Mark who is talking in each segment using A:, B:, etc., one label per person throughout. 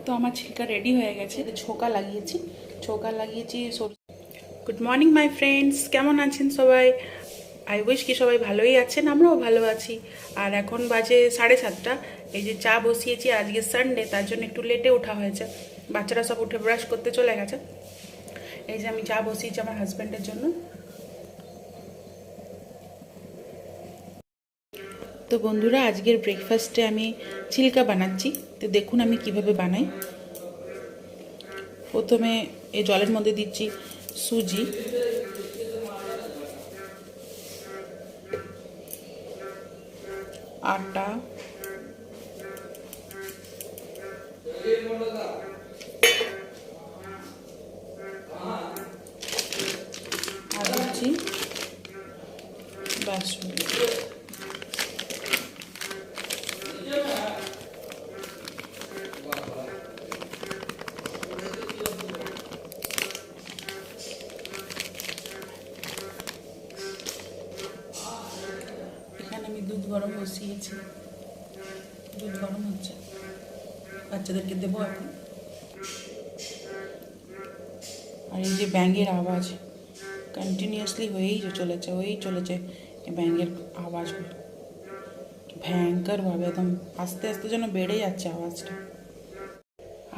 A: তো আমার ছিলকা রেডি হয়ে গেছে, ছোকা লাগিয়েছি। গুড মর্নিং মাই ফ্রেন্ডস, কেমন আছেন সবাই? আই উইশ কি সবাই ভালোই আছেন, আমরাও ভালো আছি। আর এখন বাজে 7:30। এই যে চা বসিয়েছি, আজকে সানডে, তার জন্য একটু লেটে ওঠা হয়েছে। বাচ্চারা সব উঠে ব্রাশ করতে চলে গেছে। এই যে আমি চা বসিয়েছি আমার হাজব্যান্ডের জন্য। তো বন্ধুরা, আজকের ব্রেকফাস্টে আমি ছিলকা বানাচ্ছি। তো দেখুন আমি কিভাবে বানাই। প্রথমে এই জলের মধ্যে দিচ্ছি সুজি, আটা, আর দিচ্ছি বেসন। এখানে আমি দুধ গরম বসিয়েছি, দুধ গরম হচ্ছে, বাচ্চাদেরকে দেবো এখন। আর এই যে ব্যাঙের আওয়াজ কন্টিনিউয়াসলি হয়েই চলেছে এই ব্যাঙের আওয়াজগুলো ভয়ঙ্করভাবে, একদম আস্তে আস্তে যেন বেড়ে যাচ্ছে আওয়াজটা।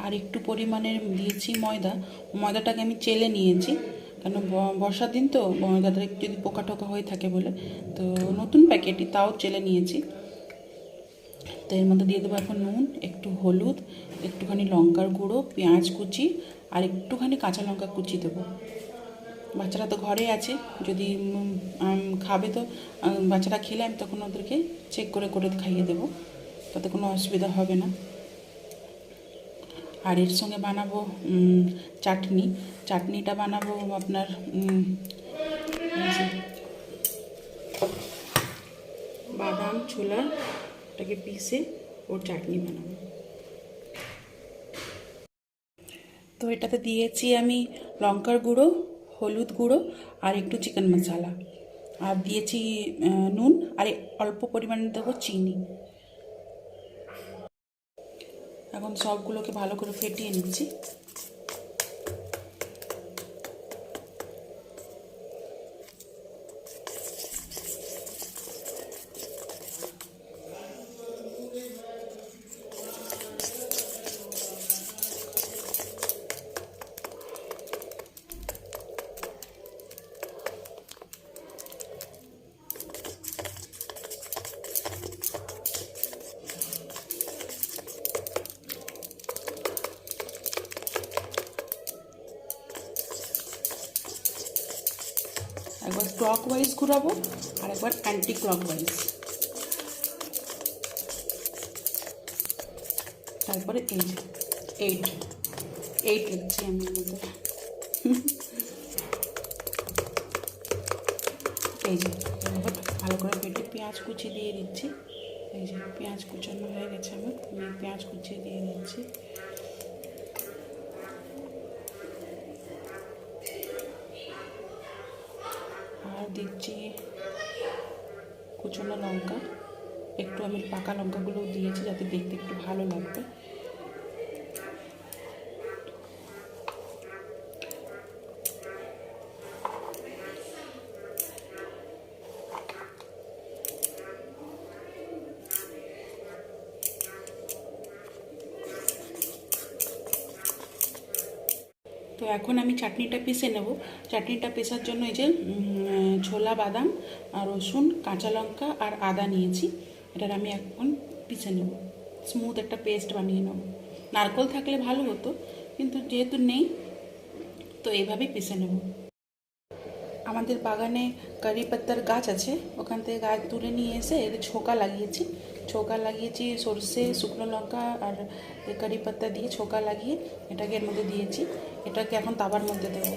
A: আর একটু পরিমাণে দিয়েছি ময়দাটাকে আমি চেলে নিয়েছি, কেন বর্ষার দিন তো ময়দাটা একটু যদি পোকা টোকা হয়ে থাকে বলে, তো নতুন প্যাকেটই তাও চেলে নিয়েছি। তো এর মধ্যে দিয়ে দেবো এখন নুন, একটু হলুদ, একটুখানি লঙ্কার গুঁড়ো, পেঁয়াজ কুচি আর একটুখানি কাঁচা লঙ্কা কুচি দেবো। বাচ্চারা তো ঘরে আছে, যদি খাবে তো বাচ্চারা খেলে আমি তখন ওদেরকে চেক করে করে খাইয়ে দেবো, তাতে কোনো অসুবিধা হবে না। আর এর সঙ্গে বানাবো চাটনিটা বানাবো আপনার বাদাম ছোলাটাকে পিষে ওর চাটনি বানাবো। তো এটাতে দিয়েছি আমি লঙ্কার গুঁড়ো, হলুদ গুঁড়ো আর একটু চিকেন মশলা, আর দিয়েছি নুন, আর অল্প পরিমাণে দেবো চিনি। এখন সবগুলোকে ভালো করে ফেটিয়ে নিচ্ছি। একবার ক্লক ওয়াইজ ঘুরাবো আর একবার অ্যান্টি ক্লক ওয়াইজ, তারপরে এইট লিখছি আমি মধ্যে। এই যে ভালো করে ফেটে পেঁয়াজ কুচি দিয়ে দিচ্ছি। এই যে পেঁয়াজ কুচানো হয়ে গেছে আমি পেঁয়াজ কুচিয়ে দিয়ে দিচ্ছি। আর দিচ্ছি কুচনো লঙ্কা, একটু আমি পাকা লঙ্কাগুলো দিয়েছি যাতে দেখতে একটু ভালো লাগবে। তো এখন আমি চাটনিটা পিষে নেব। চাটনিটা পেষার জন্য এই যে ছোলা, বাদাম আর রসুন, কাঁচা লঙ্কা আর আদা নিয়েছি, এটার আমি এখন পিষে নেব, স্মুথ একটা পেস্ট বানিয়ে নেব। নারকেল থাকলে ভালো হতো, কিন্তু যেহেতু নেই তো এইভাবেই পিষে নেব। আমাদের বাগানে কারি পাত্তার গাছ আছে, ওখান থেকে গাছ তুলে নিয়ে এসে এর ছোকা লাগিয়েছি সরষে, শুকনো লঙ্কা আর কারি পাত্তা দিয়ে ছোকা লাগিয়ে এটাকে এর মধ্যে দিয়েছি। এটাকে এখন তাওয়ার মধ্যে দেবো।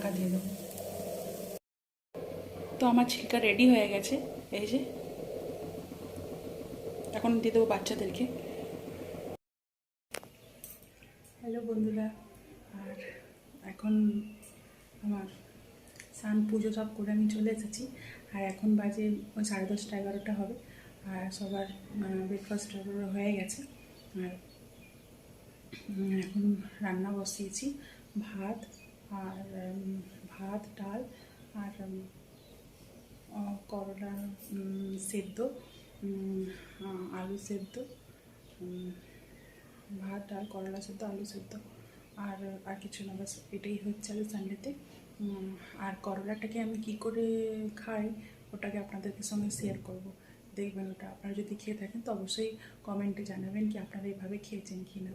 A: ঢাকা দিয়ে দেবো। তো আমার ছিলকা রেডি হয়ে গেছে, এই যে এখন দিয়ে দেবো বাচ্চাদেরকে। হ্যালো বন্ধুরা, আর এখন আমার স্নান পুজো সব করে আমি চলে এসেছি। আর এখন বাজে ওই 10:30 11টা হবে। আর সবার ব্রেকফাস্ট হয়ে গেছে। আর এখন রান্না বসিয়েছি, ভাত আর ভাত, ডাল আর করলা সেদ্ধ, আলু সেদ্ধ, ভাত, ডাল, করলা সেদ্ধ, আলু সেদ্ধ, আর কিছু না, বাস এটাই হচ্ছে আজ সানডেতে। আর করলাটাকে আমি কি করে খাই ওটাকে আপনাদের সঙ্গে শেয়ার করব, দেখবেন। ওটা আপনারা যদি খেয়ে থাকেন তো অবশ্যই কমেন্টে জানাবেন কি আপনারা এইভাবে খেয়েছেন কি না।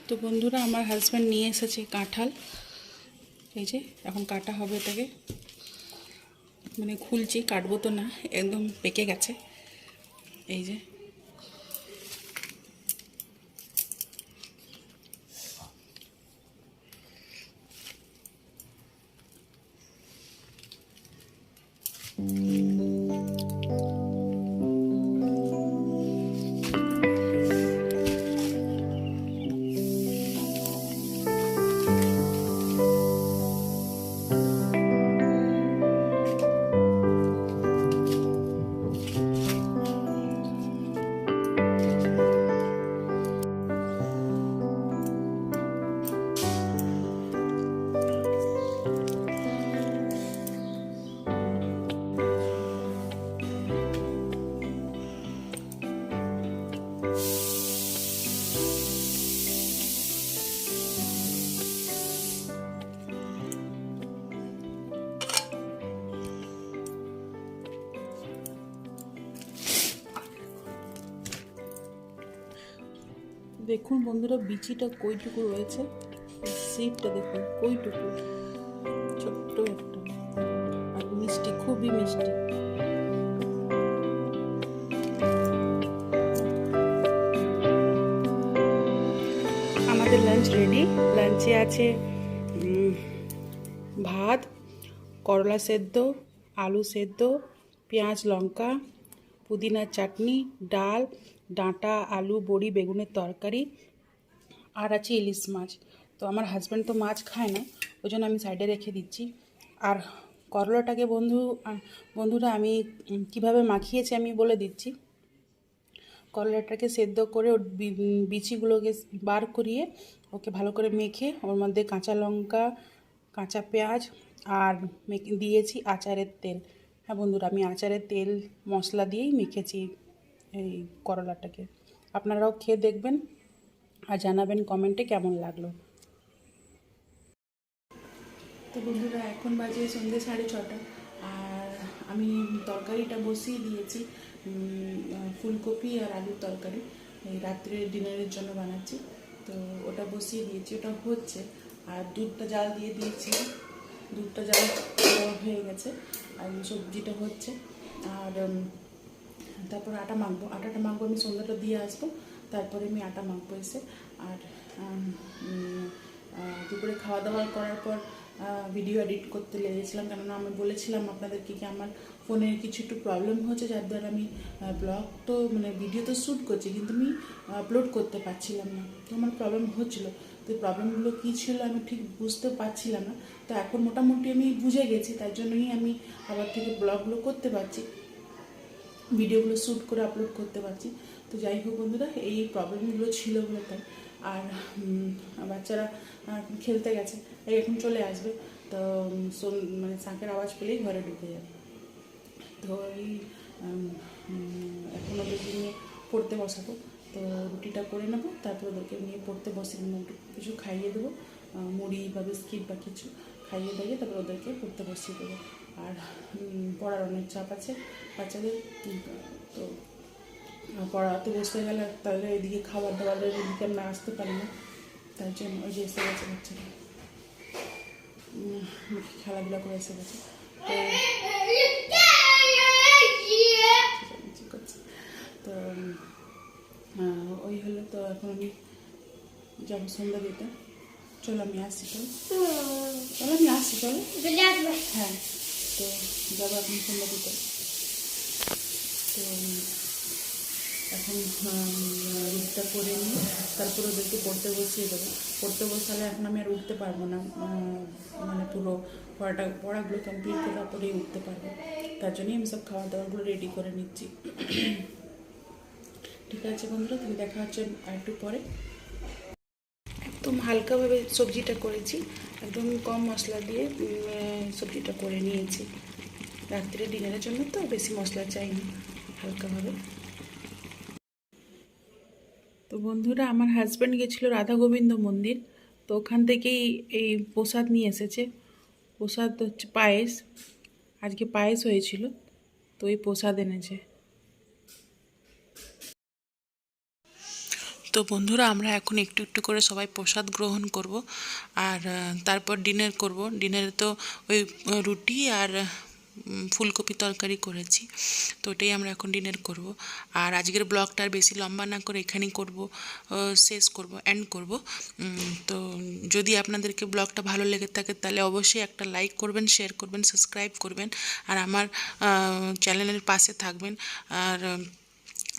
A: তো বন্ধুরা, আমার হাজব্যান্ড নিয়ে এসেছে কাঁঠাল, এই যে এখন কাটা হবে এটাকে, মানে খুলছি, কাটবো তো না, একদম পেকে গেছে, এই যে। দেখুন বন্ধুরা, বিচিটা কইটুকু রয়েছে, সিডটা দেখুন কইটুকু, ছোট্ট একটা, আর মিষ্টি, খুবই মিষ্টি। আমাদের লাঞ্চ রেডি। লাঞ্চে আছে ভাত, করলা সেদ্ধ, আলু সেদ্ধ, পেঁয়াজ লঙ্কা, পুদিনার চাটনি, ডাল, ডাঁটা, আলু, বড়ি, বেগুনের তরকারি, আর আছে ইলিশ মাছ। তো আমার হাজব্যান্ড তো মাছ খায় না, ওই জন্য আমি সাইডে রেখে দিচ্ছি। আর করলাটাকে বন্ধুরা আমি কিভাবে মাখিয়েছি আমি বলে দিচ্ছি। করলাটাকে সেদ্ধ করে ওর বিচিগুলোকে বার করিয়ে ওকে ভালো করে মেখে ওর মধ্যে কাঁচা লঙ্কা, কাঁচা পেঁয়াজ আর দিয়েছি আচারের তেল। হ্যাঁ বন্ধুরা, আমি আচারের তেল মশলা দিয়েই মেখেছি এই করলাটাকে। আপনারাও খেয়ে দেখবেন আর জানাবেন কমেন্টে কেমন লাগলো। তো বন্ধুরা, এখন বাজে সন্ধ্যে 6:30, আর আমি তরকারিটা বসিয়ে দিয়েছি, ফুলকপি আর আলুর তরকারি, এই রাত্রে ডিনারের জন্য বানাচ্ছি। তো ওটা বসিয়ে দিয়েছি, ওটা হচ্ছে। আর দুধটা জাল দিয়ে দিয়েছি, দুধটা জাল হয়ে গেছে, আর সবজিটা হচ্ছে। আর তারপর আটাটা মাখবো, আমি সন্ধ্যাটা দিয়ে আসবো, তারপরে আমি আটা মাখবো এসে। আর দুপুরে খাওয়া দাওয়া করার পর ভিডিও এডিট করতে লেগেছিলাম, কেননা আমি বলেছিলাম আপনাদেরকে কি আমার ফোনের কিছু একটু প্রবলেম হচ্ছে, যার দ্বারা আমি ব্লগ তো মানে ভিডিও তো শ্যুট করছি কিন্তু আমি আপলোড করতে পারছিলাম না। তো আমার প্রবলেম হচ্ছিলো, তো প্রবলেমগুলো কী ছিল আমি ঠিক বুঝতে পারছিলাম না। তো এখন মোটামুটি আমি বুঝে গেছি, তার জন্যই আমি আবার থেকে ব্লগগুলো করতে পারছি, ভিডিওগুলো শ্যুট করে আপলোড করতে পারছি। তো যাই হোক বন্ধুরা, এই প্রবলেমগুলো ছিল বলে তাই। আর বাচ্চারা খেলতে গেছে, এই এখন চলে আসবে। তো মানে শাঁখের আওয়াজ পেলেই ঘরে ঢুকে যাবে। তো এই এখন ওদেরকে নিয়ে পড়তে বসাবো। তো রুটিটা করে নেবো, তারপর ওদেরকে নিয়ে পড়তে বসে একটু কিছু খাইয়ে দেবো, মুড়ি বা বিস্কিট বা কিছু খাইয়ে দিয়ে তারপর ওদেরকে পড়তে বসিয়ে দেবো। আর পড়ার অনেক চাপ আছে বাচ্চাদের, তো পড়াতে বসতে গেলে তাহলে এদিকে খাবার দাবারের এদিকে আমরা আসতে পারি না, তার জন্য ওই যে এসে গেছে বাচ্চারা, খেলাধুলা করে এসে গেছে। তো ওই হলো। তো এখন আমি যাবো সন্ধ্যা দিতে, চলো আমি আসছি, চলো চলো আমি আসছি, চলো। হ্যাঁ, তো যাবো এখন সন্ধ্যা দিতে। তো এখন রুটটা করে নিয়ে তারপর ওদেরকে পড়তে বসিয়ে দেবো। পড়তে বসালে এখন আমি আর উঠতে পারবো না, মানে পুরো পড়াগুলো কমপ্লিট করার পরেই উঠতে পারবো। তার জন্যই আমি সব খাওয়া দাওয়াগুলো রেডি করে নিচ্ছি। ঠিক আছে বন্ধুরা, তুমি দেখা হচ্ছে আর একটু পরে। একদম হালকাভাবে সবজিটা করেছি, একদম কম মশলা দিয়ে সবজিটা করে নিয়েছি। রাত্রে ডিনারের জন্য তো বেশি মশলা চাইনি, হালকাভাবে। তো বন্ধুরা, আমার হাজব্যান্ড গেছিলো রাধা গোবিন্দ মন্দির, তো ওখান থেকেই এই প্রসাদ নিয়ে এসেছে। প্রসাদ হচ্ছে পায়েস, আজকে পায়েস হয়েছিল, তো এই প্রসাদ এনেছে। তো বন্ধুরা, আমরা এখন একটু একটু করে সবাই প্রসাদ গ্রহণ করব, আর তারপর ডিনার করব। ডিনারে তো ওই রুটি আর ফুলকপি তরকারি করেছি, তো ওটাই আমরা এখন ডিনার করব। আর আজকের ব্লগটা আর বেশি লম্বা না করে এখানেই করব, শেষ করব, এন্ড করব। তো যদি আপনাদেরকে ব্লগটা ভালো লেগে থাকে তাহলে অবশ্যই একটা লাইক করবেন, শেয়ার করবেন, সাবস্ক্রাইব করবেন, আর আমার চ্যানেলের পাশে থাকবেন। আর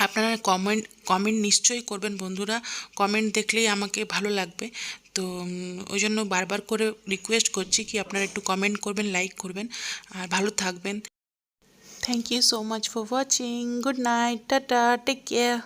A: আপনারা কমেন্ট নিশ্চয়ই করবেন বন্ধুরা, কমেন্ট দেখলেই আমাকে ভালো লাগবে। তো ওই জন্য বারবার করে রিকোয়েস্ট করছি কি আপনারা একটু কমেন্ট করবেন, লাইক করবেন, আর ভালো থাকবেন। Thank you so much for watching. Good night, tata, take care.